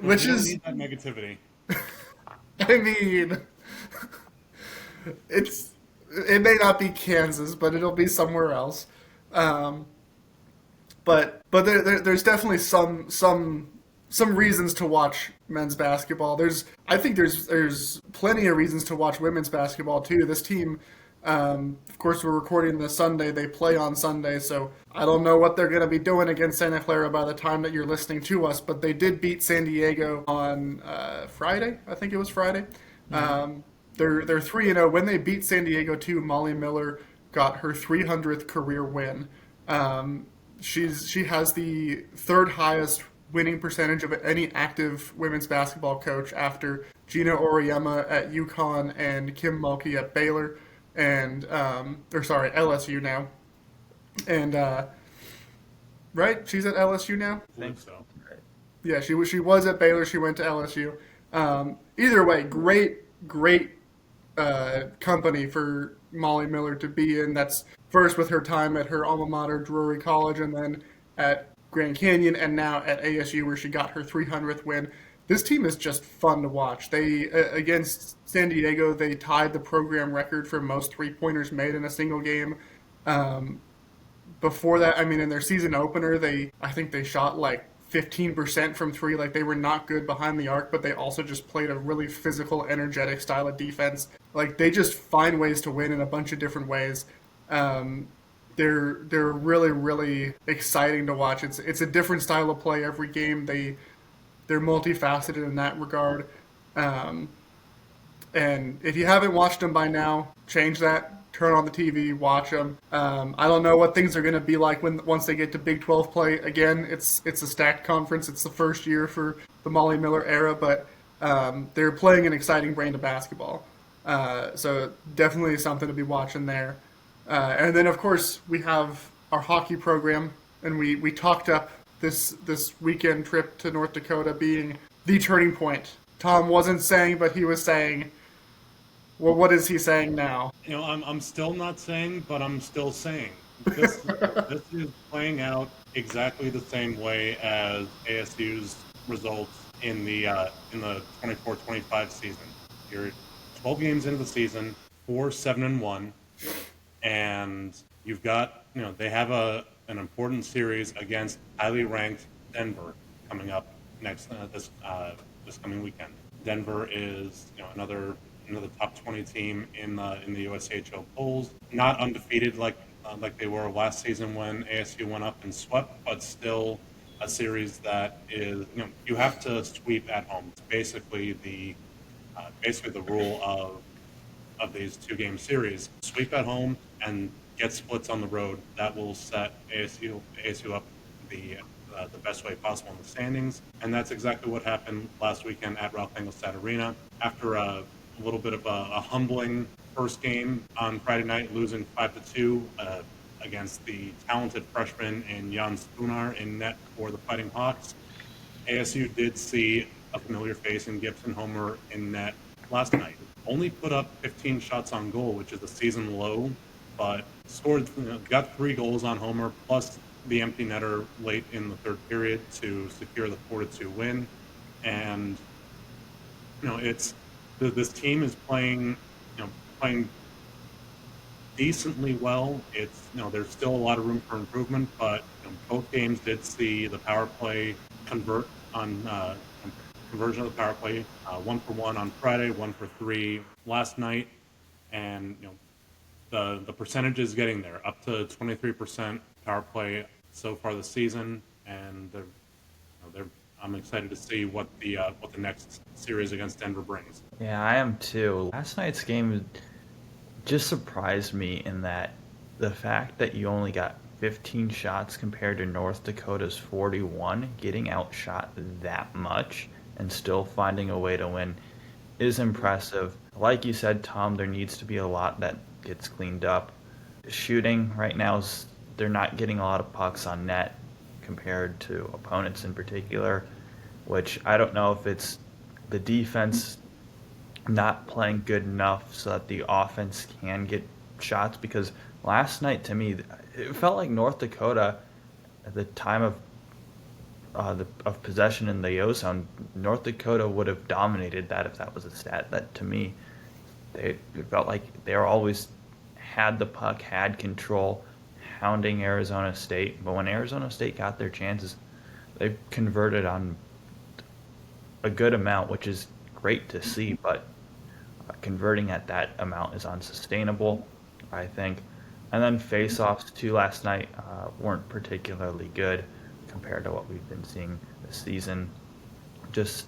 which You don't is need that negativity. I mean, it may not be Kansas, but it'll be somewhere else. But there's definitely some reasons to watch men's basketball. I think there's plenty of reasons to watch women's basketball too. This team, of course, we're recording this Sunday. They play on Sunday, so I don't know what they're going to be doing against Santa Clara by the time that you're listening to us. But they did beat San Diego on Friday. I think it was Friday. Mm-hmm. They're 3-0. When they beat San Diego too, Molly Miller got her 300th career win. She has the third highest winning percentage of any active women's basketball coach after Gina Auriemma at UConn and Kim Mulkey at Baylor, and LSU now. And right, she's at LSU now. I think so. Yeah, she was at Baylor. She went to LSU. Either way, great company for Molly Miller to be in. That's first with her time at her alma mater, Drury College, and then at Grand Canyon, and now at ASU, where she got her 300th win. This team is just fun to watch. They against San Diego, they tied the program record for most three-pointers made in a single game. Before that, I mean, in their season opener, I think they shot like 15% from three. Like, they were not good behind the arc, but they also just played a really physical, energetic style of defense. Like, they just find ways to win in a bunch of different ways. They're really, really exciting to watch. It's a different style of play every game. They're multifaceted in that regard. And if you haven't watched them by now, change that. Turn on the TV, watch them. I don't know what things are going to be like once they get to Big 12 play. Again, it's a stacked conference. It's the first year for the Molly Miller era, but they're playing an exciting brand of basketball. So definitely something to be watching there. And then, of course, we have our hockey program, and we talked up this weekend trip to North Dakota being the turning point. Tom wasn't saying, but he was saying. Well, what is he saying now? I'm still not saying, but I'm still saying. This is playing out exactly the same way as ASU's results in the 24-25 season. You're 12 games into the season, 4-7-1, and you've got they have an important series against highly ranked Denver coming up next this coming weekend. Denver is another top 20 team in the USCHO polls. Not undefeated like they were last season when ASU went up and swept, but still a series that is you have to sweep at home. It's basically the rule of these 2-game series. Sweep at home and get splits on the road. That will set ASU up the best way possible in the standings, and that's exactly what happened last weekend at Ralph Engelstad Arena. After a little bit of a humbling first game on Friday night, losing 5-2 against the talented freshman in Jan Spunar in net for the Fighting Hawks. ASU did see a familiar face in Gibson Homer in net last night. Only put up 15 shots on goal, which is a season low, but got 3 goals on Homer, plus the empty netter late in the third period to secure the 4-2 win. And this team is playing decently well. It's there's still a lot of room for improvement, but both games did see the power play convert on conversion of the power play, 1 for 1 on Friday, 1 for 3 last night, and the percentage is getting there, up to 23% power play so far this season, and they're I'm excited to see what the next series against Denver brings. Yeah, I am too. Last night's game just surprised me in that the fact that you only got 15 shots compared to North Dakota's 41, getting outshot that much and still finding a way to win is impressive. Like you said, Tom, there needs to be a lot that gets cleaned up. Shooting right now is they're not getting a lot of pucks on net compared to opponents in particular, which I don't know if it's the defense not playing good enough so that the offense can get shots, because last night to me it felt like North Dakota at the time of possession in the O zone, North Dakota would have dominated that if that was a stat. That to me, it felt like they were always had the puck, had control, hounding Arizona State. But when Arizona State got their chances, they converted on a good amount, which is great to see. But converting at that amount is unsustainable, I think. And then face-offs too last night weren't particularly good compared to what we've been seeing this season. Just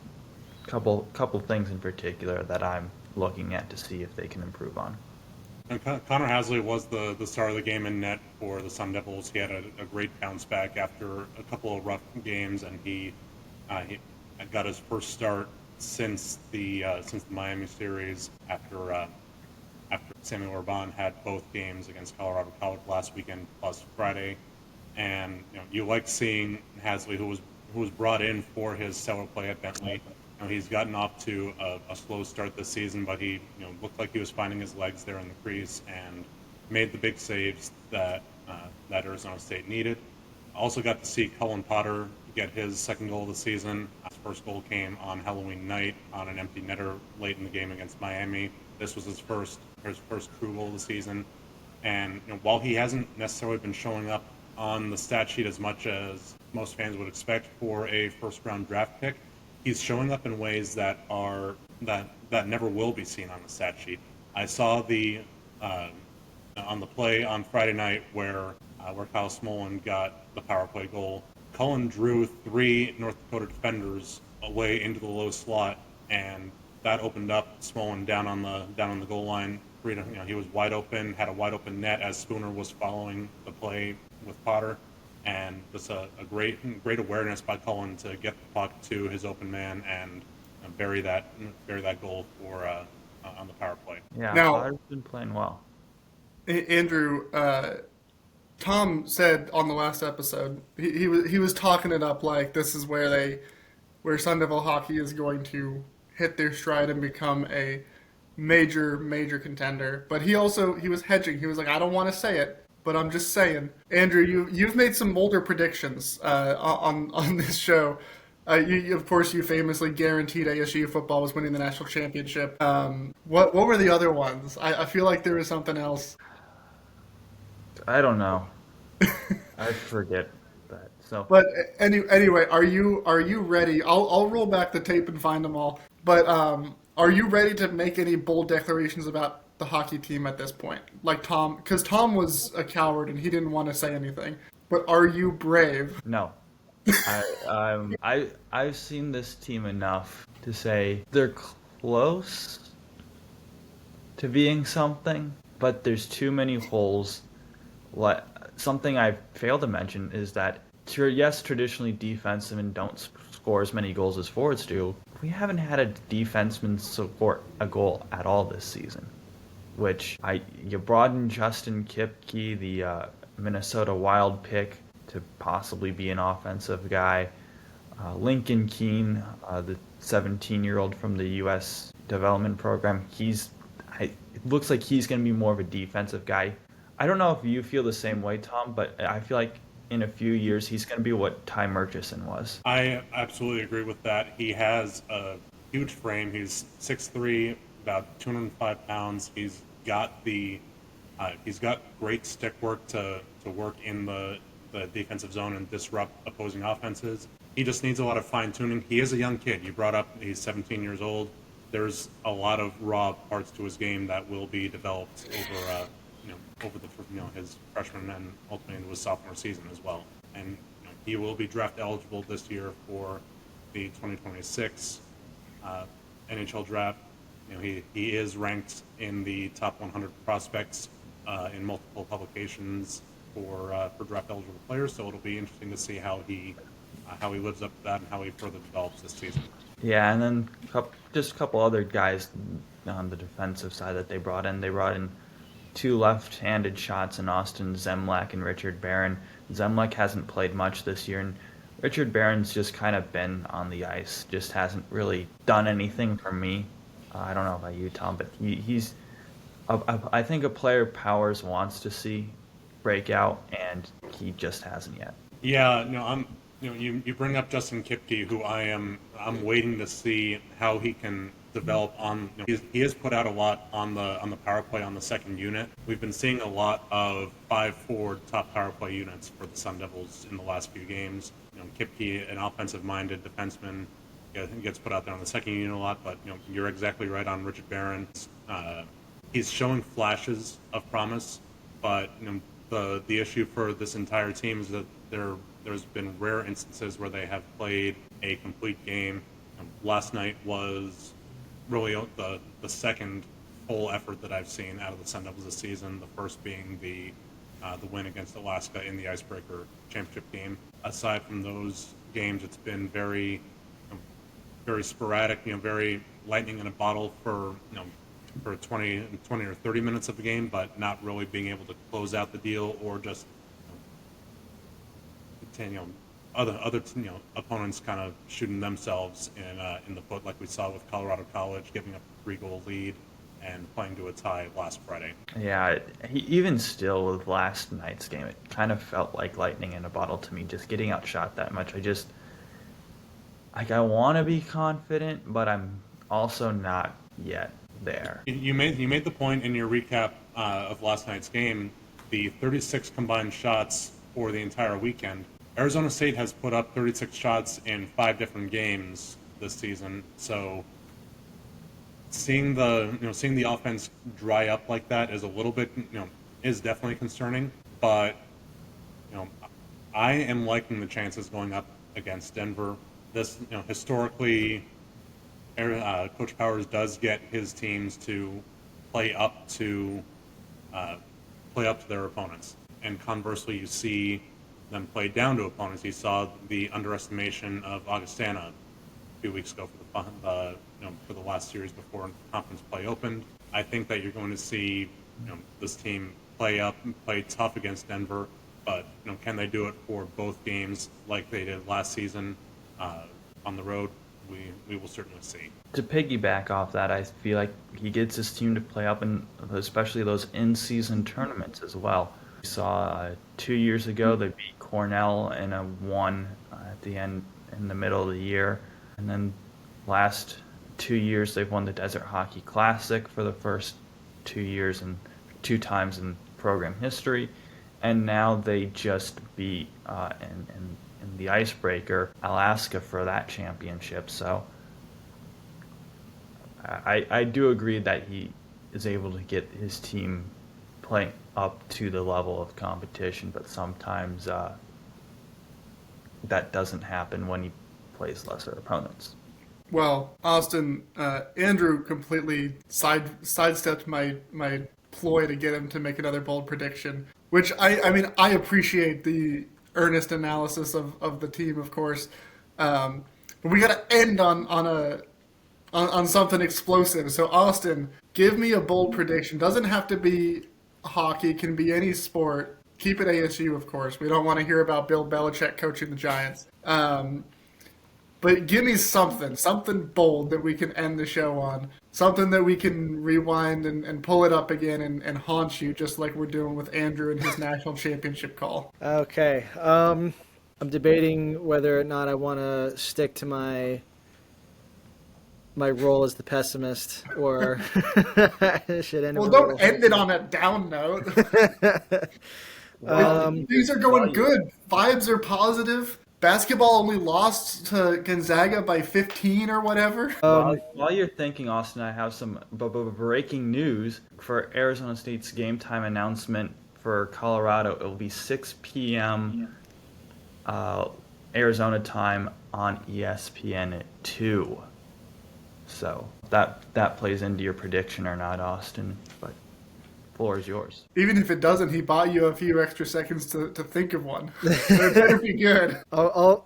couple things in particular that I'm looking at to see if they can improve on. And Connor Hasley was the star of the game in net for the Sun Devils. He had a great bounce back after a couple of rough games, and he got his first start since the Miami series after Samuel Orban had both games against Colorado College last weekend plus Friday. And you like seeing Hasley, who was brought in for his stellar play at Bentley. He's gotten off to a slow start this season, but he looked like he was finding his legs there in the crease and made the big saves that Arizona State needed. Also got to see Cullen Potter get his second goal of the season. His first goal came on Halloween night on an empty netter late in the game against Miami. This was his first true goal of the season. And while he hasn't necessarily been showing up on the stat sheet as much as most fans would expect for a first-round draft pick, he's showing up in ways that never will be seen on the stat sheet. I saw on the play on Friday night where Kyle Smolin got the power play goal. Cullen drew 3 North Dakota defenders away into the low slot, and that opened up Smolin down on the goal line. He was wide open, had a wide open net as Spooner was following the play with Potter, and just a great awareness by Cullen to get the puck to his open man and bury that goal for on the power play. Yeah, Now, Potter's been playing well. Andrew, Tom said on the last episode he was talking it up like this is where Sun Devil hockey is going to hit their stride and become a major contender. But he was hedging. He was like, I don't want to say it, but I'm just saying. Andrew, you've made some bolder predictions on this show. Of course, you famously guaranteed ASU football was winning the national championship. What were the other ones? I feel like there was something else. I don't know. I forget that. So, But anyway, are you ready? I'll roll back the tape and find them all. But are you ready to make any bold declarations about the hockey team at this point? Like Tom, because Tom was a coward and he didn't want to say anything. But are you brave? no. I've seen this team enough to say they're close to being something, but there's too many holes. Something I failed to mention is that, yes, traditionally defensemen don't score as many goals as forwards do. We haven't had a defenseman score a goal at all this season, which you brought in Justin Kipke, the Minnesota Wild pick, to possibly be an offensive guy. Lincoln Keene, the 17-year-old from the U.S. development program, it looks like he's going to be more of a defensive guy. I don't know if you feel the same way, Tom, but I feel like in a few years he's going to be what Ty Murchison was. I absolutely agree with that. He has a huge frame. He's 6'3", about 205 pounds. He's got the He's got great stick work to work in the defensive zone and disrupt opposing offenses. He just needs a lot of fine tuning. He is a young kid. You brought up he's 17 years old. There's a lot of raw parts to his game that will be developed over his freshman and ultimately into his sophomore season as well. And he will be draft eligible this year for the 2026 NHL draft. He is ranked in the top 100 prospects in multiple publications for draft eligible players. So it'll be interesting to see how he lives up to that and how he further develops this season. Yeah, and then just a couple other guys on the defensive side that they brought in. They brought in two left-handed shots in Austin Zemlak and Richard Barron. Zemlak hasn't played much this year, and Richard Barron's just kind of been on the ice, just hasn't really done anything for me. I don't know about you, Tom, but he's I think a player Powers wants to see break out, and he just hasn't yet. Yeah, no, you bring up Justin Kipke, who I'm waiting to see how he can develop on. He has put out a lot on the power play on the second unit. We've been seeing a lot of 5 top power play units for the Sun Devils in the last few games. Kipke, an offensive-minded defenseman, gets put out there on the second unit a lot. But you're exactly right on Richard Barron. He's showing flashes of promise, but the issue for this entire team is that there's been rare instances where they have played a complete game. Last night was really the second full effort that I've seen out of the Sun Devils this season. The first being the win against Alaska in the Icebreaker championship game. Aside from those games, it's been very sporadic. Very lightning in a bottle for 20 or 30 minutes of the game, but not really being able to close out the deal or just other opponents kind of shooting themselves in the foot, like we saw with Colorado College, giving up a 3-goal lead and playing to a tie last Friday. Yeah, even still with last night's game, it kind of felt like lightning in a bottle to me, just getting outshot that much. I want to be confident, but I'm also not yet there. You made the point in your recap of last night's game, the 36 combined shots for the entire weekend. Arizona State has put up 36 shots in 5 different games this season, so seeing the offense dry up like that is a little bit is definitely concerning. But I am liking the chances going up against Denver. This historically, Coach Powers does get his teams to play up to their opponents, and conversely, you see them play down to opponents. You saw the underestimation of Augustana a few weeks ago for the last series before conference play opened. I think that you're going to see this team play up and play tough against Denver, but can they do it for both games like they did last season on the road? We will certainly see. To piggyback off that, I feel like he gets his team to play up in especially those in-season tournaments as well. We saw 2 years ago they beat Cornell in a 1 at the end in the middle of the year, and then last 2 years they've won the Desert Hockey Classic for the first 2 years and 2 times in program history, and now they just beat in the Icebreaker Alaska for that championship. So I do agree that he is able to get his team playing up to the level of competition, but sometimes that doesn't happen when he plays lesser opponents. Well, Austin, Andrew completely sidestepped my ploy to get him to make another bold prediction, which I appreciate the earnest analysis of the team, of course, but we got to end on something explosive. So, Austin, give me a bold prediction. Doesn't have to be hockey, can be any sport. Keep it ASU, of course. We don't want to hear about Bill Belichick coaching the Giants. But give me something bold that we can end the show on. Something that we can rewind and pull it up again and haunt you, just like we're doing with Andrew and his national championship call. Okay. I'm debating whether or not I want to stick to my my role as the pessimist, or should end it Well, with a don't little end it on a down note. Well, Things are going good. Vibes are positive. Basketball only lost to Gonzaga by 15 or whatever. while you're thinking, Austin, I have some breaking news for Arizona State's game time announcement for Colorado. It will be 6 p.m. Arizona time on ESPN2. So that plays into your prediction or not, Austin, but floor is yours. Even if it doesn't, he bought you a few extra seconds to think of one. So it better be good. I'll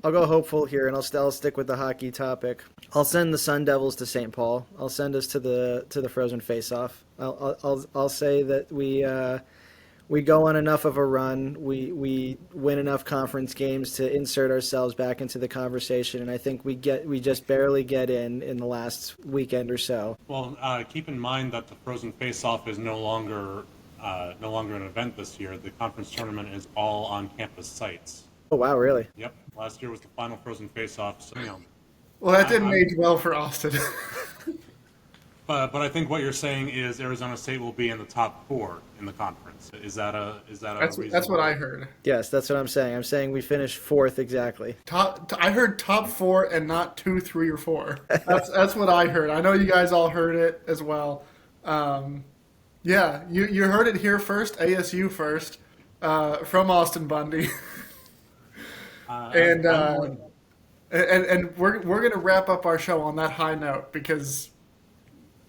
I'll go hopeful here, and I'll stick with the hockey topic. I'll send the Sun Devils to St. Paul. I'll send us to the Frozen Face-Off. I'll say that we go on enough of a run. We win enough conference games to insert ourselves back into the conversation, and I think we just barely get in the last weekend or so. Well, keep in mind that the Frozen Face-Off is no longer an event this year. The conference tournament is all on campus sites. Oh wow, really? Yep. Last year was the final Frozen Face-Off. So, Well, that didn't age well for Austin. But I think what you're saying is Arizona State will be in the top 4 in the conference. Is that a That's what I heard. Yes, that's what I'm saying. I'm saying we finished 4th exactly. I heard top 4 and not 2, 3, or 4. That's what I heard. I know you guys all heard it as well. Yeah, you heard it here first. ASU first from Austin Bundy. And we're gonna wrap up our show on that high note because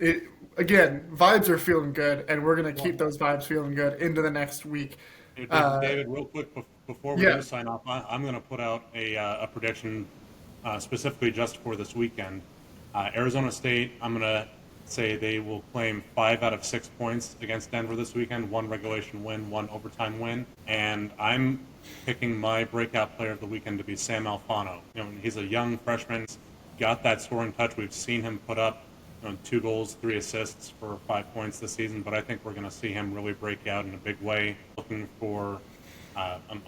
vibes are feeling good, and we're gonna keep those vibes feeling good into the next week. Hey, David, real quick before we do sign off, I'm gonna put out a prediction specifically just for this weekend. Arizona State, I'm gonna say they will claim 5 out of 6 points against Denver this weekend. 1 regulation win, 1 overtime win, and I'm picking my breakout player of the weekend to be Sam Alfano. He's a young freshman, got that scoring touch. We've seen him put up 2 goals, 3 assists for 5 points this season, but I think we're going to see him really break out in a big way. I'm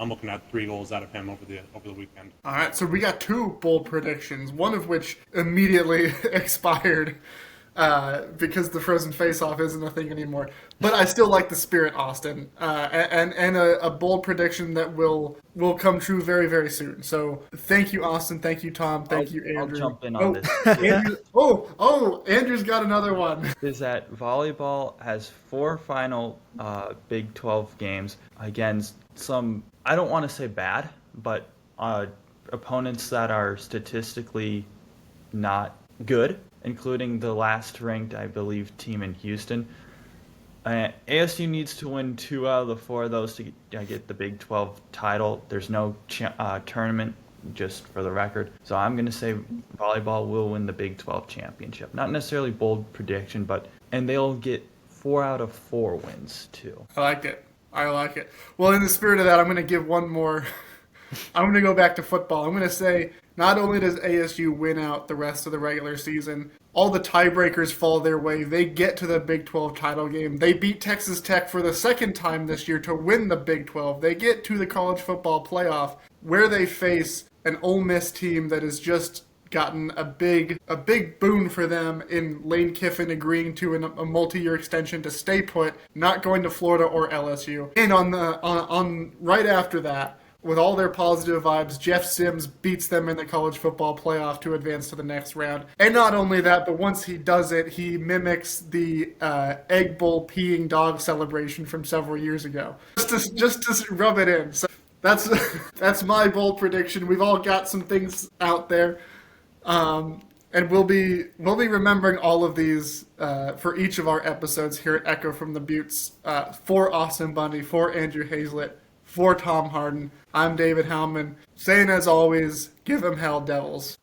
looking at 3 goals out of him over the weekend. All right, so we got 2 bold predictions, one of which immediately expired because the Frozen Face-Off isn't a thing anymore. But I still like the spirit, Austin, and a bold prediction that will come true very, very soon. So thank you, Austin. Thank you, Tom. Thank you, Andrew. I'll jump in on this. Andrew's got another one. Is that volleyball has 4 final Big 12 games against some, I don't want to say bad, but opponents that are statistically not good, including the last ranked, I believe, team in Houston. ASU needs to win 2 out of the 4 of those to get the Big 12 title. There's no tournament, just for the record. So I'm going to say volleyball will win the Big 12 championship. Not necessarily bold prediction, and they'll get 4 out of 4 wins, too. I like it. Well, in the spirit of that, I'm going to give one more. I'm going to go back to football. I'm going to say not only does ASU win out the rest of the regular season, all the tiebreakers fall their way. They get to the Big 12 title game. They beat Texas Tech for the 2nd time this year to win the Big 12. They get to the college football playoff where they face an Ole Miss team that has just gotten a big boon for them in Lane Kiffin agreeing to a multi-year extension to stay put, not going to Florida or LSU. And on right after that, with all their positive vibes, Jeff Sims beats them in the college football playoff to advance to the next round. And not only that, but once he does it, he mimics the Egg Bowl peeing dog celebration from several years ago. Just to rub it in. So that's my bold prediction. We've all got some things out there. And we'll be remembering all of these for each of our episodes here at Echo from the Buttes. For Austin Bundy, for Andrew Hazlett, for Tom Harden, I'm David Howman, saying as always, give 'em hell, Devils.